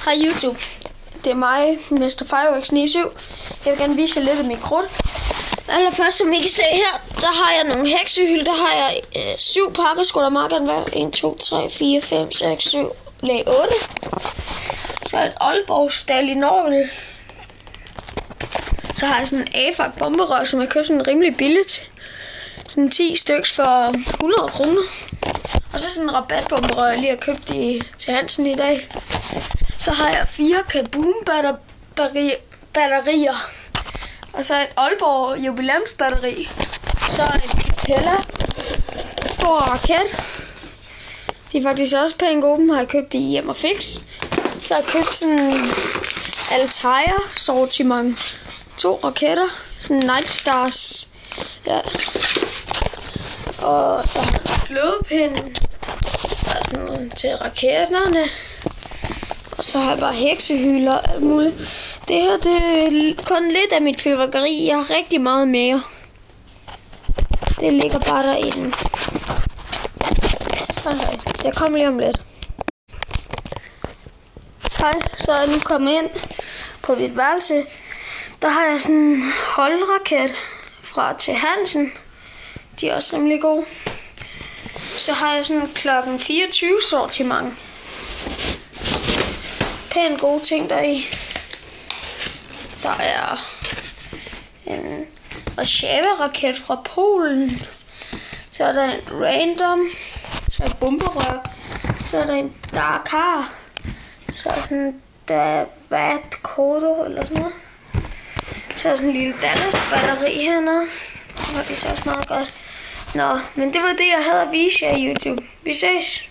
Hej YouTube, det er mig, Mr. Fireworks97. Jeg vil gerne vise jer lidt af mit krudt. Allerførst, som I kan se her, der har jeg nogle heksehylde. Der har jeg 7 pakker, skulle der meget gerne være. 1, 2, 3, 4, 5, 6, 7, 8. Så et Aalborg Stalinol. Så har jeg sådan en AFAC bomberør, som jeg købte sådan rimelig billigt. Sådan 10 stykker for 100 kroner. Og så sådan en rabatbomberør, jeg lige har købt til Hansen i dag. Så har jeg 4 Kaboom batterier. Og så et Aalborg jubilæumsbatteri. Så et Pella. Stor raket. De er faktisk også pænt gode. Dem har jeg købt i Hjem & Fix. Så har jeg købt sådan Altair sortiment. 2 raketter. Sådan Night Stars. Ja. Og så har jeg glødepinde. Så er sådan noget til raketterne. Og så har jeg bare heksehylder og alt muligt. Det her, det er kun lidt af mit fyrværkeri. Jeg har rigtig meget mere. Det ligger bare derinde. Okay, jeg kommer lige om lidt. Hej, så er jeg nu kommet ind på mit værelse. Der har jeg sådan en holdraket fra til Hansen. De er også rimelig gode. Så har jeg sådan klokken 24 sortiment. Pænt gode ting deri. Der er en Warszawa-raket fra Polen. Så er der en Random. Så er der et bomberør. Så er der en Dakar. Så er der sådan en Davat Kodo eller sådan noget. Så er der sådan en lille Dallas-batteri hernede. Det var det så også meget godt. Nå, men det var det, jeg havde at vise jer i YouTube. Vi ses.